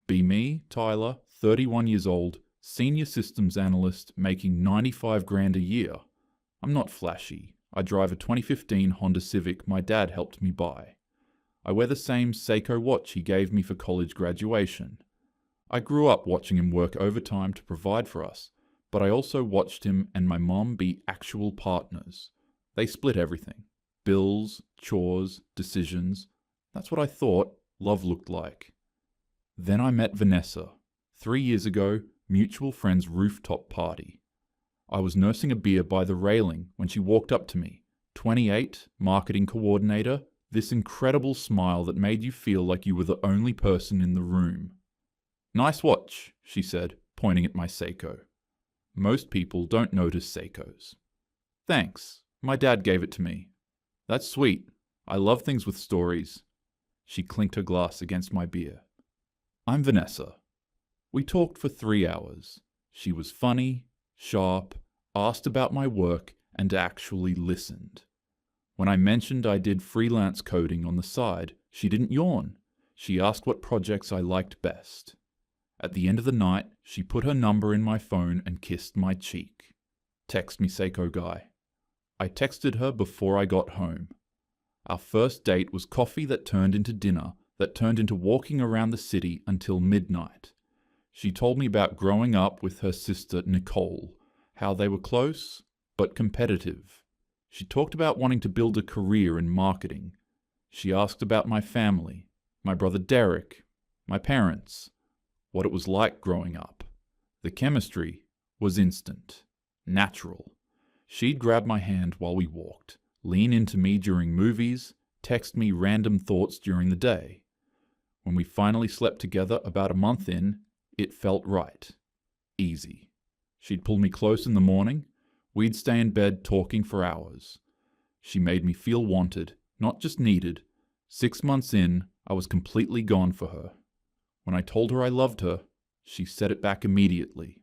Be me, Tyler, 31 years old, senior systems analyst, making 95 grand a year. I'm not flashy. I drive a 2015 Honda Civic my dad helped me buy. I wear the same Seiko watch he gave me for college graduation. I grew up watching him work overtime to provide for us, but I also watched him and my mom be actual partners. They split everything. Bills, chores, decisions. That's what I thought love looked like. Then I met Vanessa. 3 years ago, mutual friend's rooftop party. I was nursing a beer by the railing when she walked up to me. 28, marketing coordinator, this incredible smile that made you feel like you were the only person in the room. Nice watch, she said, pointing at my Seiko. Most people don't notice Seikos. Thanks, my dad gave it to me. That's sweet. I love things with stories. She clinked her glass against my beer. I'm Vanessa. We talked for 3 hours. She was funny, sharp, asked about my work, and actually listened. When I mentioned I did freelance coding on the side, she didn't yawn. She asked what projects I liked best. At the end of the night, she put her number in my phone and kissed my cheek. Text me, Seiko guy. I texted her before I got home. Our first date was coffee that turned into dinner, that turned into walking around the city until midnight. She told me about growing up with her sister Nicole, how they were close but competitive. She talked about wanting to build a career in marketing. She asked about my family, my brother Derek, my parents, what it was like growing up. The chemistry was instant, natural. She'd grab my hand while we walked, lean into me during movies, text me random thoughts during the day. When we finally slept together about a month in, it felt right. Easy. She'd pull me close in the morning. We'd stay in bed talking for hours. She made me feel wanted, not just needed. 6 months in, I was completely gone for her. When I told her I loved her, she said it back immediately.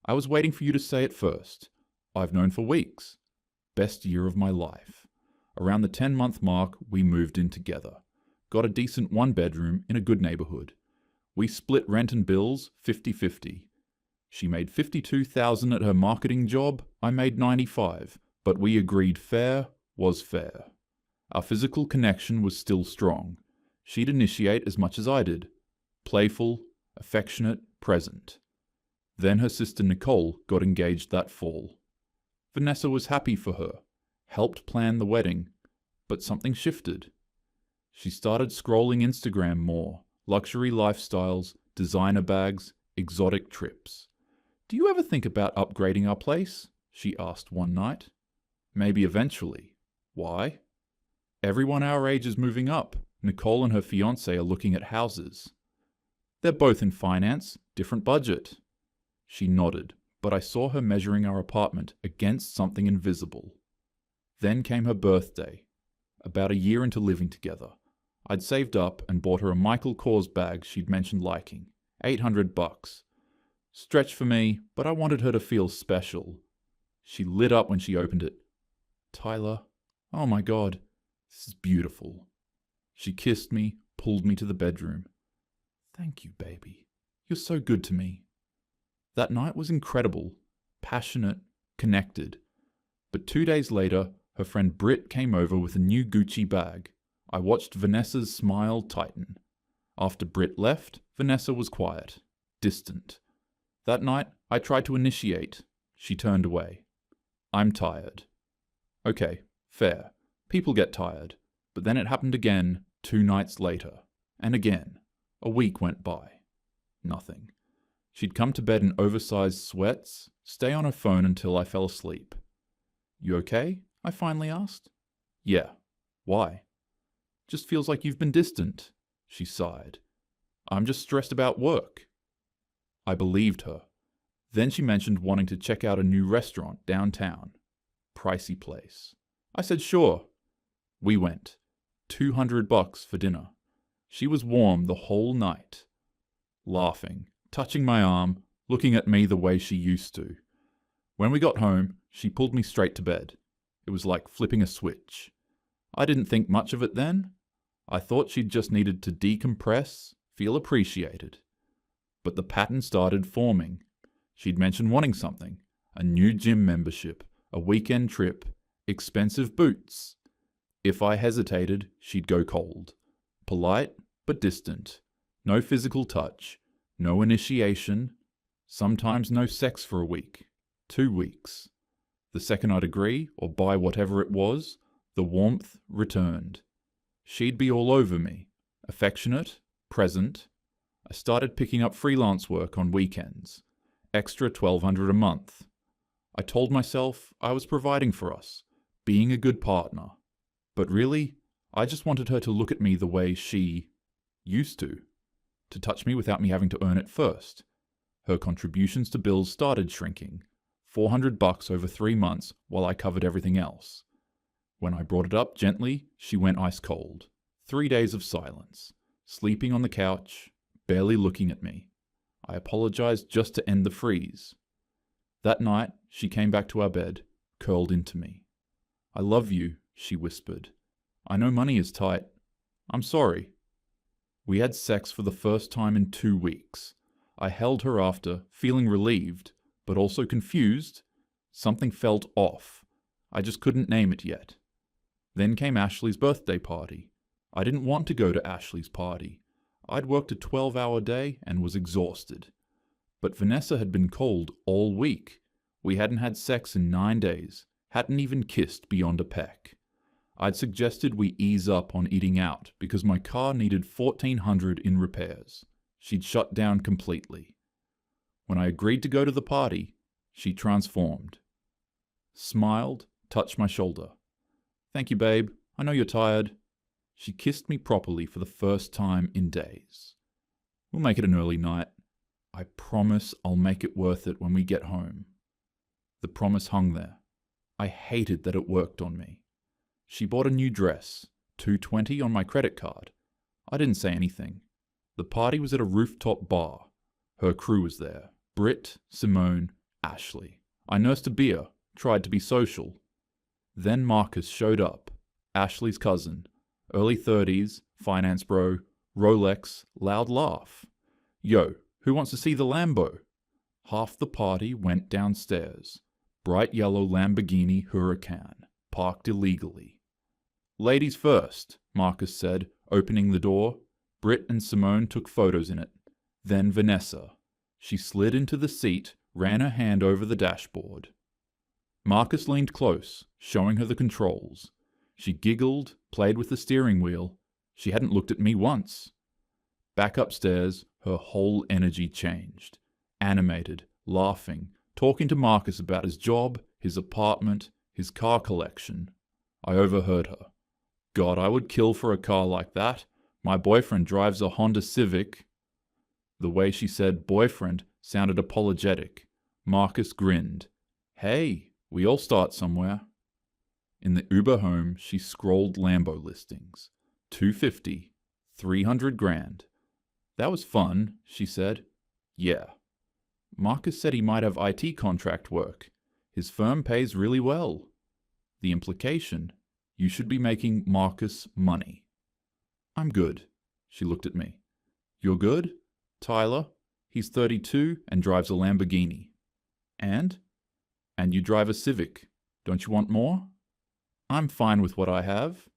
I was waiting for you to say it first. I've known for weeks. Best year of my life. Around the 10-month mark, we moved in together. Got a decent 1-bedroom in a good neighborhood. We split rent and bills 50-50. She made $52,000 at her marketing job, I made $95,000, but we agreed fair was fair. Our physical connection was still strong. She'd initiate as much as I did. Playful, affectionate, present. Then her sister Nicole got engaged that fall. Vanessa was happy for her, helped plan the wedding, but something shifted. She started scrolling Instagram more, luxury lifestyles, designer bags, exotic trips. Do you ever think about upgrading our place? She asked one night. Maybe eventually. Why? Everyone our age is moving up. Nicole and her fiancé are looking at houses. They're both in finance, different budget. She nodded, but I saw her measuring our apartment against something invisible. Then came her birthday. About a year into living together, I'd saved up and bought her a Michael Kors bag she'd mentioned liking. $800. Stretch for me, but I wanted her to feel special. She lit up when she opened it. Tyler, oh my God, this is beautiful. She kissed me, pulled me to the bedroom. Thank you, baby. You're so good to me. That night was incredible, passionate, connected. But 2 days later, her friend Britt came over with a new Gucci bag. I watched Vanessa's smile tighten. After Britt left, Vanessa was quiet, distant. That night, I tried to initiate. She turned away. I'm tired. Okay, fair. People get tired. But then it happened again 2 nights later. And again. A week went by. Nothing. She'd come to bed in oversized sweats, stay on her phone until I fell asleep. You okay? I finally asked. Yeah. Why? Just feels like you've been distant, she sighed. I'm just stressed about work. I believed her. Then she mentioned wanting to check out a new restaurant downtown. Pricey place. I said sure. We went. $200 for dinner. She was warm the whole night. Laughing, touching my arm, looking at me the way she used to. When we got home, she pulled me straight to bed. It was like flipping a switch. I didn't think much of it then. I thought she'd just needed to decompress, feel appreciated. But the pattern started forming. She'd mentioned wanting something: a new gym membership, a weekend trip, expensive boots. If I hesitated, she'd go cold. Polite, but distant. No physical touch. No initiation. Sometimes no sex for a week. 2 weeks. The second I'd agree, or buy whatever it was, the warmth returned. She'd be all over me. Affectionate, present. I started picking up freelance work on weekends. Extra $1,200 a month. I told myself I was providing for us, being a good partner. But really, I just wanted her to look at me the way she used to touch me without me having to earn it first. Her contributions to bills started shrinking. $400 over 3 months while I covered everything else. When I brought it up gently, she went ice cold. 3 days of silence. Sleeping on the couch, barely looking at me. I apologized just to end the freeze. That night, she came back to our bed, curled into me. "I love you," she whispered. "I know money is tight. I'm sorry." We had sex for the first time in 2 weeks. I held her after, feeling relieved, but also confused. Something felt off. I just couldn't name it yet. Then came Ashley's birthday party. I didn't want to go to Ashley's party. I'd worked a 12-hour day and was exhausted. But Vanessa had been cold all week. We hadn't had sex in 9 days, hadn't even kissed beyond a peck. I'd suggested we ease up on eating out because my car needed $1,400 in repairs. She'd shut down completely. When I agreed to go to the party, she transformed. Smiled, touched my shoulder. "Thank you, babe. I know you're tired." She kissed me properly for the first time in days. "We'll make it an early night. I promise I'll make it worth it when we get home." The promise hung there. I hated that it worked on me. She bought a new dress, $220 on my credit card. I didn't say anything. The party was at a rooftop bar. Her crew was there. Britt, Simone, Ashley. I nursed a beer, tried to be social. Then Marcus showed up, Ashley's cousin. Early 30s, finance bro, Rolex, loud laugh. "Yo, who wants to see the Lambo?" Half the party went downstairs. Bright yellow Lamborghini Huracan, parked illegally. "Ladies first," Marcus said, opening the door. Britt and Simone took photos in it. Then Vanessa. She slid into the seat, ran her hand over the dashboard. Marcus leaned close, showing her the controls. She giggled, played with the steering wheel. She hadn't looked at me once. Back upstairs, her whole energy changed. Animated, laughing, talking to Marcus about his job, his apartment, his car collection. I overheard her. "God, I would kill for a car like that. My boyfriend drives a Honda Civic." The way she said boyfriend sounded apologetic. Marcus grinned. "Hey, we all start somewhere." In the Uber home, she scrolled Lambo listings. 250, 300 grand. "That was fun," she said. "Yeah." Marcus said he might have IT contract work. His firm pays really well. The implication: you should be making Marcus money. "I'm good." She looked at me. "You're good?" "Tyler, he's 32 and drives a Lamborghini." "And?" "And you drive a Civic. Don't you want more?" "I'm fine with what I have."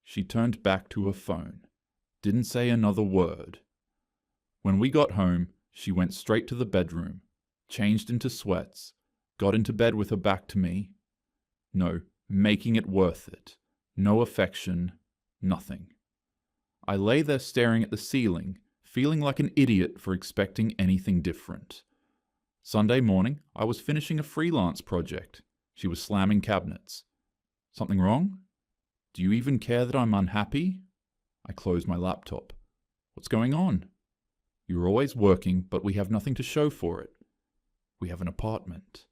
She turned back to her phone. Didn't say another word. When we got home, she went straight to the bedroom, changed into sweats, got into bed with her back to me. No, making it worth it. No affection, nothing. I lay there staring at the ceiling, feeling like an idiot for expecting anything different. Sunday morning, I was finishing a freelance project. She was slamming cabinets. "Something wrong? Do you even care that I'm unhappy?" I closed my laptop. "What's going on?" "You're always working, but we have nothing to show for it. We have an apartment.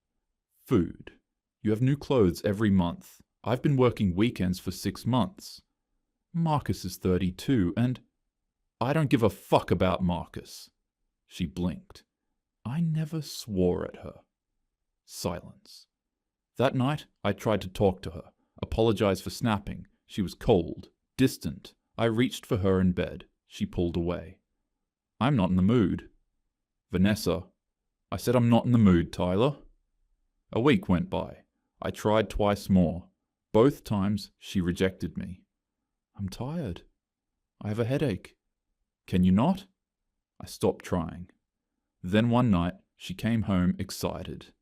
Food. You have new clothes every month. I've been working weekends for 6 months. Marcus is 32, and I don't give a fuck about Marcus." She blinked. I never swore at her. Silence. That night, I tried to talk to her, apologize for snapping. She was cold, distant. I reached for her in bed. She pulled away. "I'm not in the mood." Vanessa, I said I'm not in the mood, Tyler. A week went by. I tried twice more. Both times she rejected me. I'm tired. I have a headache. Can you not? I stopped trying. Then one night, she came home excited.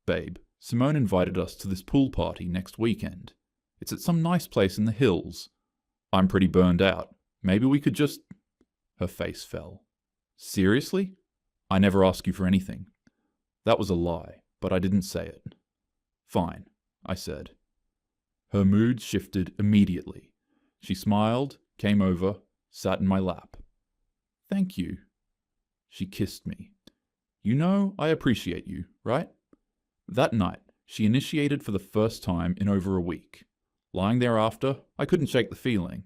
Babe, Simone invited us to this pool party next weekend. It's at some nice place in the hills. I'm pretty burned out. Maybe we could just... Her face fell. Seriously? I never ask you for anything. That was a lie, but I didn't say it. Fine, I said. Her mood shifted immediately. She smiled, came over, sat in my lap. Thank you. She kissed me. You know I appreciate you, right? That night, she initiated for the first time in over a week. Lying there after, I couldn't shake the feeling.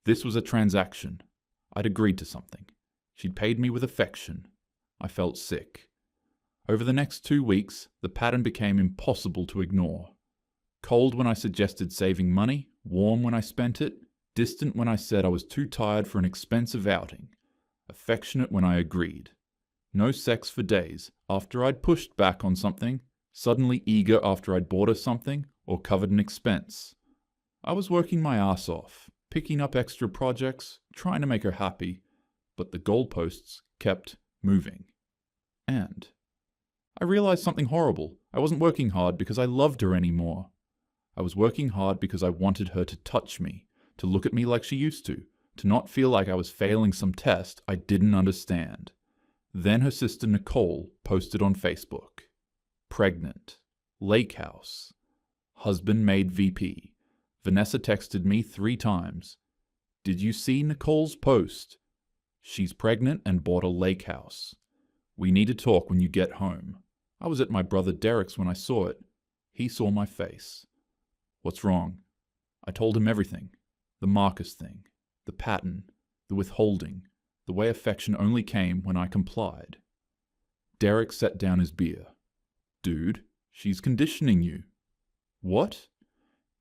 This was a transaction. I'd agreed to something. She'd paid me with affection. I felt sick. Over the next 2 weeks, the pattern became impossible to ignore. Cold when I suggested saving money, warm when I spent it, distant when I said I was too tired for an expensive outing, affectionate when I agreed. No sex for days after I'd pushed back on something, suddenly eager after I'd bought her something or covered an expense. I was working my ass off, picking up extra projects, trying to make her happy, but the goalposts kept moving. And I realized something horrible. I wasn't working hard because I loved her anymore. I was working hard because I wanted her to touch me, to look at me like she used to not feel like I was failing some test I didn't understand. Then her sister Nicole posted on Facebook. Pregnant. Lake house. Husband made VP. Vanessa texted me 3 times. Did you see Nicole's post? She's pregnant and bought a lake house. We need to talk when you get home. I was at my brother Derek's when I saw it. He saw my face. What's wrong? I told him everything. The Marcus thing. The pattern. The withholding. The way affection only came when I complied. Derek set down his beer. Dude, she's conditioning you. What?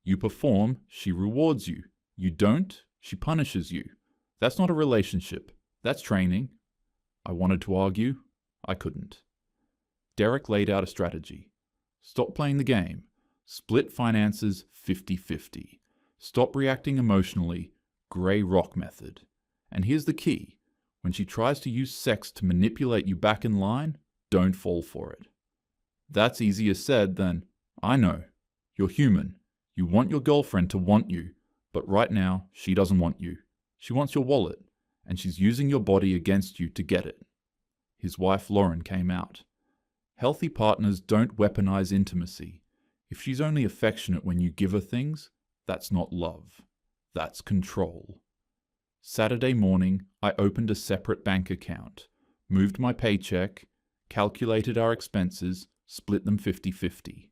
You perform, she rewards you. You don't, she punishes you. That's not a relationship. That's training. I wanted to argue. I couldn't. Derek laid out a strategy. Stop playing the game. Split finances 50-50. Stop reacting emotionally. Grey rock method. And here's the key. When she tries to use sex to manipulate you back in line, don't fall for it. That's easier said than, I know. You're human. You want your girlfriend to want you, but right now, she doesn't want you. She wants your wallet, and she's using your body against you to get it. His wife Lauren came out. Healthy partners don't weaponize intimacy. If she's only affectionate when you give her things, that's not love. That's control. Saturday morning, I opened a separate bank account, moved my paycheck, calculated our expenses, split them 50-50.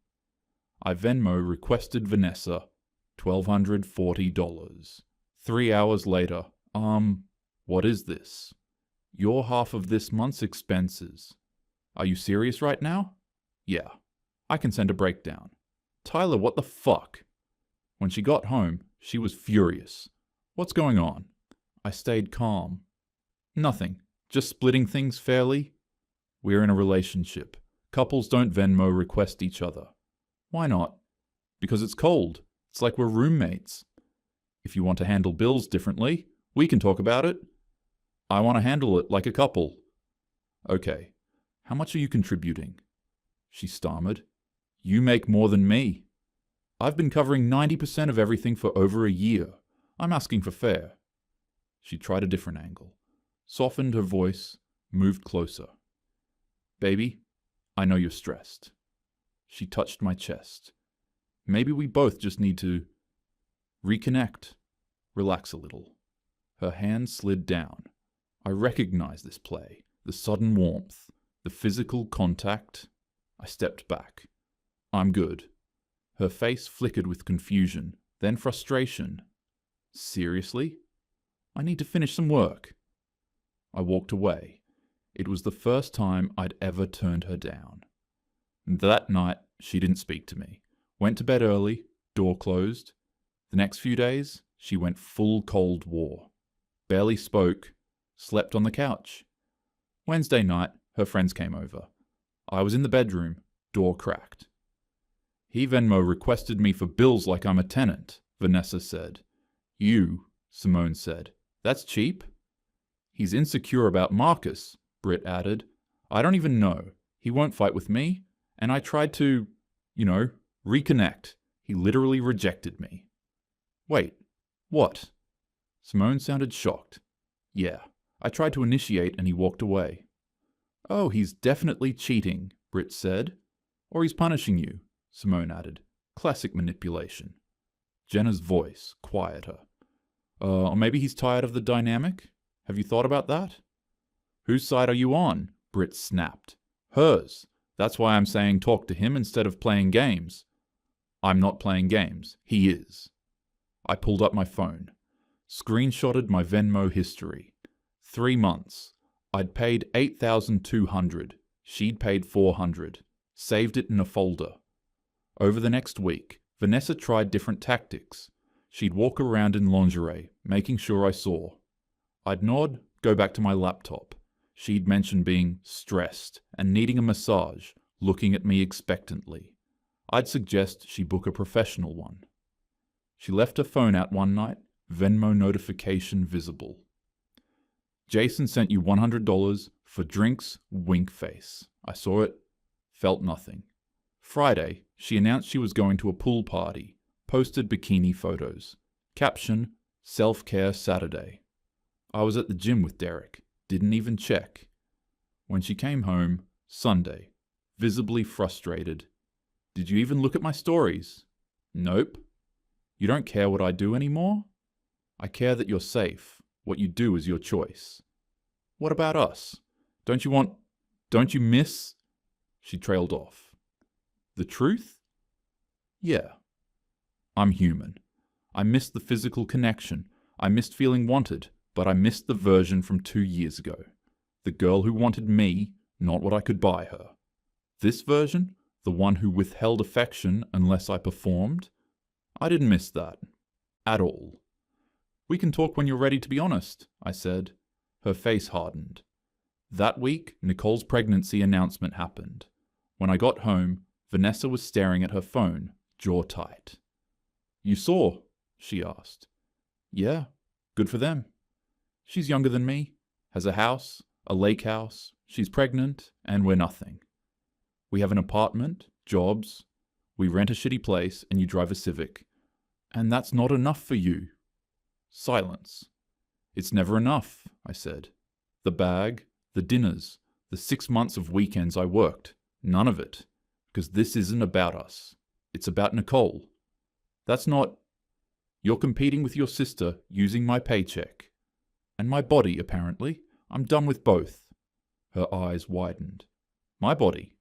I Venmo requested Vanessa $1,240. 3 hours later, what is this? Your half of this month's expenses. Are you serious right now? Yeah. I can send a breakdown. Tyler, what the fuck? When she got home, she was furious. What's going on? I stayed calm. Nothing. Just splitting things fairly. We're in a relationship. Couples don't Venmo request each other. Why not? Because it's cold. It's like we're roommates. If you want to handle bills differently, we can talk about it. I want to handle it like a couple. Okay. How much are you contributing? She stammered. You make more than me. I've been covering 90% of everything for over a year. I'm asking for fair. She tried a different angle, softened her voice, moved closer. Baby, I know you're stressed. She touched my chest. Maybe we both just need to reconnect, relax a little. Her hand slid down. I recognized this play, the sudden warmth, the physical contact. I stepped back. I'm good. Her face flickered with confusion, then frustration. Seriously? I need to finish some work. I walked away. It was the first time I'd ever turned her down. That night, she didn't speak to me. Went to bed early, door closed. The next few days, she went full Cold War. Barely spoke, slept on the couch. Wednesday night, Her friends came over. I was in the bedroom, door cracked. He Venmo requested me for bills like I'm a tenant, Vanessa said. You, Simone said. That's cheap. He's insecure about Marcus, Britt added. I don't even know. He won't fight with me, and I tried to, reconnect. He literally rejected me. Wait, what? Simone sounded shocked. Yeah, I tried to initiate and he walked away. Oh, he's definitely cheating, Britt said. Or he's punishing you, Simone added. Classic manipulation. Jenna's voice quieter. Or maybe he's tired of the dynamic? Have you thought about that? Whose side are you on? Britt snapped. Hers. That's why I'm saying talk to him instead of playing games. I'm not playing games. He is. I pulled up my phone. Screenshotted my Venmo history. 3 months. I'd paid $8,200. She'd paid $400. Saved it in a folder. Over the next week, Vanessa tried different tactics. She'd walk around in lingerie, making sure I saw. I'd nod, go back to my laptop. She'd mention being stressed and needing a massage, looking at me expectantly. I'd suggest she book a professional one. She left her phone out one night, Venmo notification visible. Jason sent you $100 for drinks, wink face. I saw it, felt nothing. Friday, she announced she was going to a pool party, posted bikini photos. Caption, self-care Saturday. I was at the gym with Derek, didn't even check. When she came home, Sunday, visibly frustrated. Did you even look at my stories? Nope. You don't care what I do anymore? I care that you're safe. What you do is your choice. What about us? Don't you miss? She trailed off. The truth? Yeah. I'm human. I missed the physical connection. I missed feeling wanted, but I missed the version from 2 years ago. The girl who wanted me, not what I could buy her. This version, the one who withheld affection unless I performed, I didn't miss that. At all. We can talk when you're ready to be honest, I said. Her face hardened. That week, Nicole's pregnancy announcement happened. When I got home, Vanessa was staring at her phone, jaw tight. You saw? She asked. Yeah, good for them. She's younger than me, has a house, a lake house, she's pregnant, and we're nothing. We have an apartment, jobs, we rent a shitty place, and you drive a Civic. And that's not enough for you. Silence. It's never enough, I said. The bag, the dinners, the 6 months of weekends I worked, none of it. Because this isn't about us. It's about Nicole. That's not... You're competing with your sister using my paycheck. And my body, apparently. I'm done with both. Her eyes widened. My body?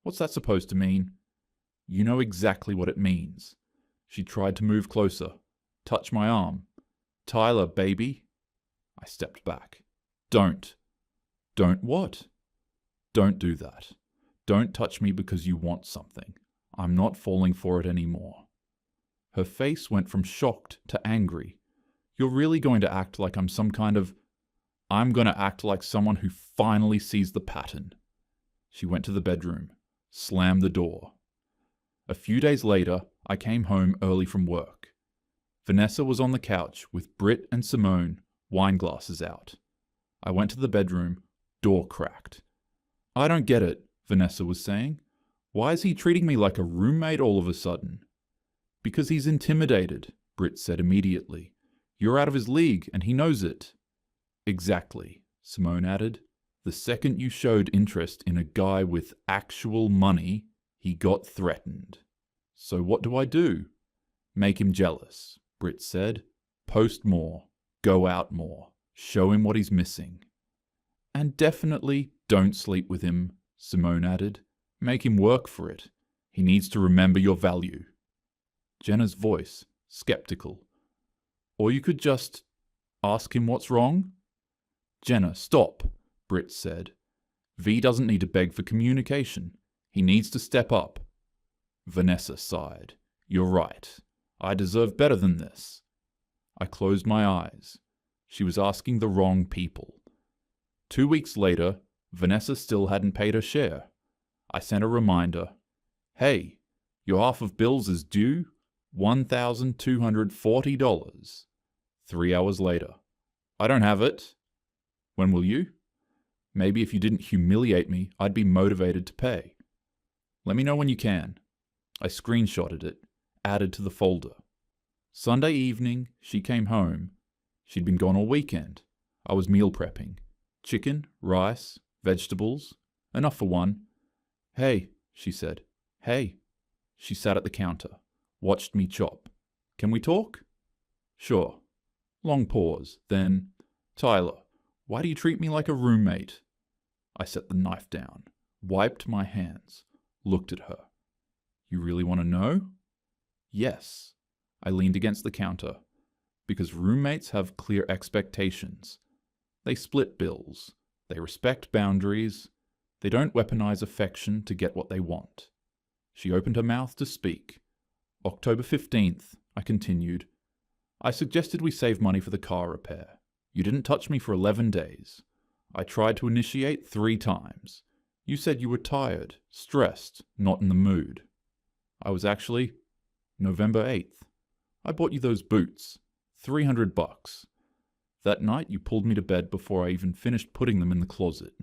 What's that supposed to mean? You know exactly what it means. She tried to move closer, touch my arm. Tyler, baby. I stepped back. Don't. Don't what? Don't do that. Don't touch me because you want something. I'm not falling for it anymore. Her face went from shocked to angry. You're really going to act like I'm some kind of... I'm going to act like someone who finally sees the pattern. She went to the bedroom, slammed the door. A few days later, I came home early from work. Vanessa was on the couch with Britt and Simone, wine glasses out. I went to the bedroom, door cracked. I don't get it, Vanessa was saying. Why is he treating me like a roommate all of a sudden? Because he's intimidated, Britt said immediately. You're out of his league, and he knows it. Exactly, Simone added. The second you showed interest in a guy with actual money, he got threatened. So what do I do? Make him jealous, Britt said. Post more. Go out more. Show him what he's missing. And definitely don't sleep with him, Simone added. Make him work for it. He needs to remember your value. Jenna's voice, skeptical. Or you could just ask him what's wrong? Jenna, stop, Britt said. V doesn't need to beg for communication. He needs to step up. Vanessa sighed. You're right. I deserve better than this. I closed my eyes. She was asking the wrong people. 2 weeks later, Vanessa still hadn't paid her share. I sent a reminder. Hey, your half of bills is due $1,240. 3 hours later. I don't have it. When will you? Maybe if you didn't humiliate me, I'd be motivated to pay. Let me know when you can. I screenshotted it, added to the folder. Sunday evening, she came home. She'd been gone all weekend. I was meal prepping. Chicken, rice, vegetables. Enough for one. Hey, she said. Hey. She sat at the counter, watched me chop. Can we talk? Sure. Long pause, then, Tyler, why do you treat me like a roommate? I set the knife down, wiped my hands, looked at her. You really want to know? Yes. I leaned against the counter. Because roommates have clear expectations. They split bills. They respect boundaries. They don't weaponize affection to get what they want. She opened her mouth to speak. October 15th, I continued. I suggested we save money for the car repair. You didn't touch me for 11 days. I tried to initiate 3 times. You said you were tired, stressed, not in the mood. I was actually... November 8th. I bought you those boots. $300. That night you pulled me to bed before I even finished putting them in the closet.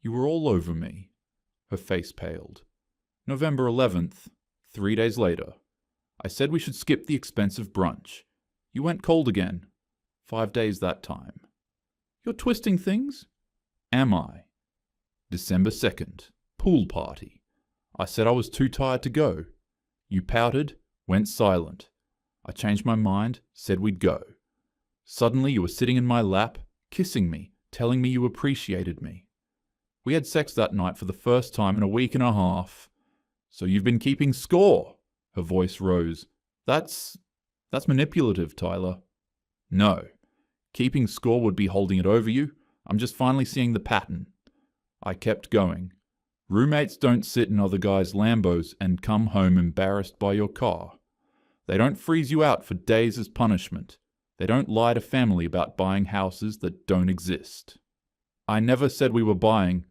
You were all over me. Her face paled. November 11th. 3 days later. I said we should skip the expensive brunch. You went cold again. 5 days that time. You're twisting things? Am I? December 2nd. Pool party. I said I was too tired to go. You pouted, went silent. I changed my mind, said we'd go. Suddenly you were sitting in my lap, kissing me, telling me you appreciated me. We had sex that night for the first time in a week and a half. So you've been keeping score. Her voice rose. That's manipulative, Tyler. No. Keeping score would be holding it over you. I'm just finally seeing the pattern. I kept going. Roommates don't sit in other guys' Lambos and come home embarrassed by your car. They don't freeze you out for days as punishment. They don't lie to family about buying houses that don't exist. I never said we were buying.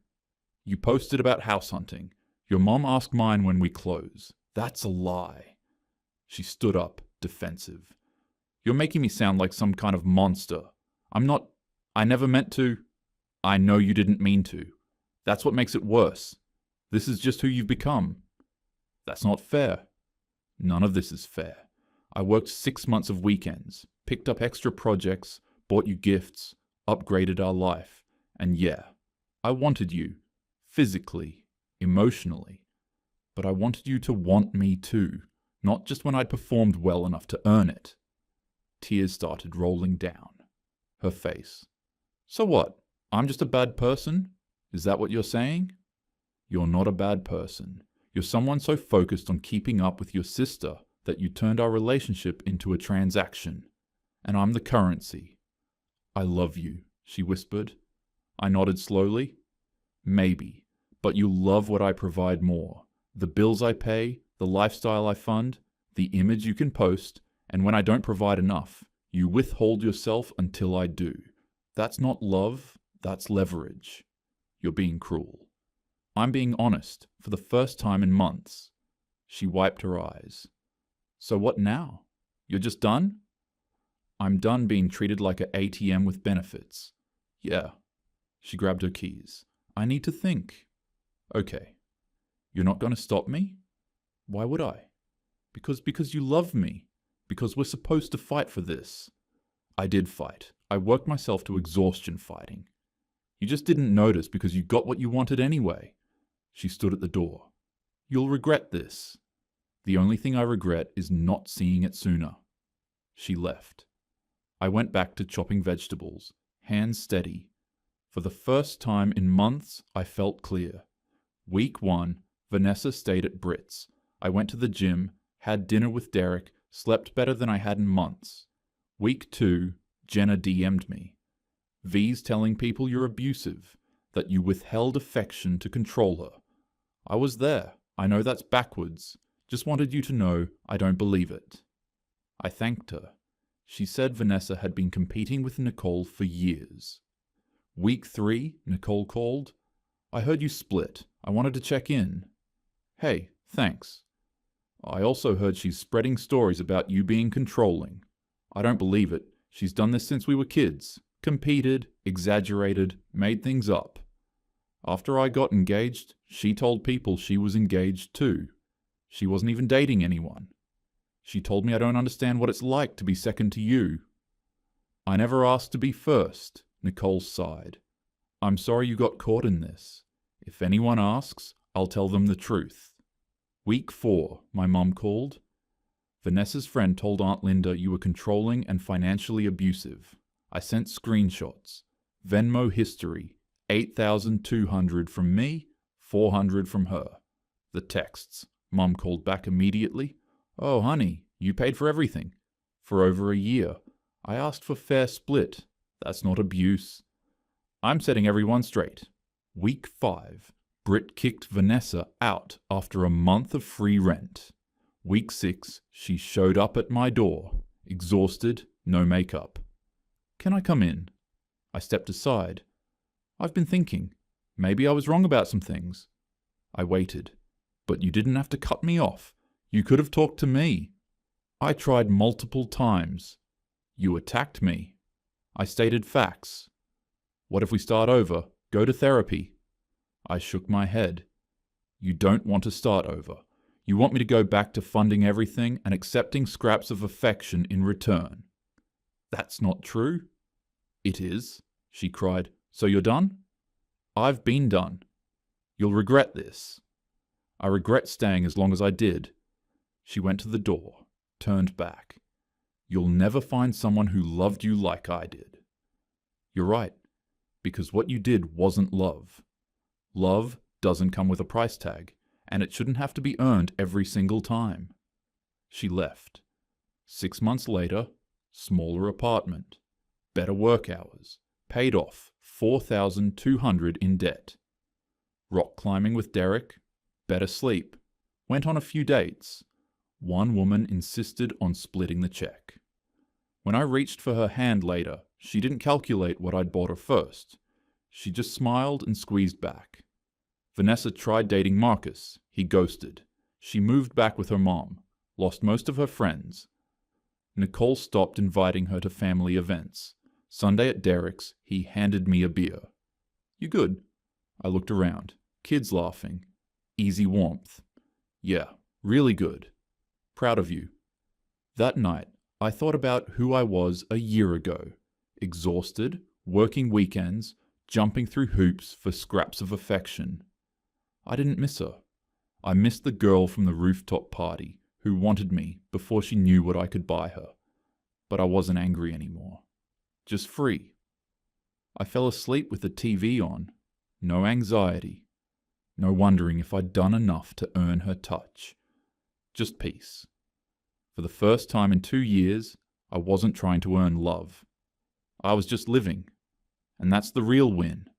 You posted about house hunting. Your mom asked mine when we close. That's a lie. She stood up, defensive. You're making me sound like some kind of monster. I'm not. I never meant to. I know you didn't mean to. That's what makes it worse. This is just who you've become. That's not fair. None of this is fair. I worked 6 months of weekends, picked up extra projects, bought you gifts, upgraded our life. And yeah, I wanted you. Physically, emotionally. But I wanted you to want me too, not just when I'd performed well enough to earn it. Tears started rolling down. Her face. So what? I'm just a bad person? Is that what you're saying? You're not a bad person. You're someone so focused on keeping up with your sister that you turned our relationship into a transaction. And I'm the currency. I love you, she whispered. I nodded slowly. Maybe, but you love what I provide more. The bills I pay, the lifestyle I fund, the image you can post, and when I don't provide enough, you withhold yourself until I do. That's not love, that's leverage. You're being cruel. I'm being honest, for the first time in months. She wiped her eyes. So what now? You're just done? I'm done being treated like an ATM with benefits. Yeah. She grabbed her keys. I need to think. Okay. You're not going to stop me? Why would I? Because you love me. Because we're supposed to fight for this. I did fight. I worked myself to exhaustion fighting. You just didn't notice because you got what you wanted anyway. She stood at the door. You'll regret this. The only thing I regret is not seeing it sooner. She left. I went back to chopping vegetables, hands steady. For the first time in months, I felt clear. Week 1, Vanessa stayed at Brit's. I went to the gym, had dinner with Derek, slept better than I had in months. Week 2, Jenna DM'd me. V's telling people you're abusive, that you withheld affection to control her. I was there. I know that's backwards. Just wanted you to know I don't believe it. I thanked her. She said Vanessa had been competing with Nicole for years. Week 3, Nicole called. I heard you split. I wanted to check in. Hey, thanks. I also heard she's spreading stories about you being controlling. I don't believe it. She's done this since we were kids. Competed, exaggerated, made things up. After I got engaged, she told people she was engaged too. She wasn't even dating anyone. She told me I don't understand what it's like to be second to you. I never asked to be first, Nicole sighed. I'm sorry you got caught in this. If anyone asks, I'll tell them the truth. Week 4, my mum called. Vanessa's friend told Aunt Linda you were controlling and financially abusive. I sent screenshots. Venmo history. 8,200 from me, 400 from her. The texts. Mum called back immediately. Oh, honey, you paid for everything. For over a year. I asked for fair split. That's not abuse. I'm setting everyone straight. Week 5. Britt kicked Vanessa out after a month of free rent. Week 6. She showed up at my door. Exhausted, no makeup. Can I come in? I stepped aside. I've been thinking. Maybe I was wrong about some things. I waited. But you didn't have to cut me off. You could have talked to me. I tried multiple times. You attacked me. I stated facts. What if we start over? Go to therapy. I shook my head. You don't want to start over. You want me to go back to funding everything and accepting scraps of affection in return. That's not true. It is, she cried. So you're done? I've been done. You'll regret this. I regret staying as long as I did. She went to the door, turned back. You'll never find someone who loved you like I did. You're right, because what you did wasn't love. Love doesn't come with a price tag, and it shouldn't have to be earned every single time. She left. 6 months later, smaller apartment, better work hours, paid off, 4,200 in debt. Rock climbing with Derek, better sleep, went on a few dates. One woman insisted on splitting the check. When I reached for her hand later, she didn't calculate what I'd bought her first. She just smiled and squeezed back. Vanessa tried dating Marcus. He ghosted. She moved back with her mom, lost most of her friends. Nicole stopped inviting her to family events. Sunday at Derek's, he handed me a beer. You good? I looked around. Kids laughing. Easy warmth. Yeah, really good. Proud of you. That night, I thought about who I was a year ago. Exhausted, working weekends, jumping through hoops for scraps of affection. I didn't miss her. I missed the girl from the rooftop party who wanted me before she knew what I could buy her. But I wasn't angry anymore. Just free. I fell asleep with the TV on. No anxiety. No wondering if I'd done enough to earn her touch. Just peace. For the first time in 2 years, I wasn't trying to earn love. I was just living. And that's the real win.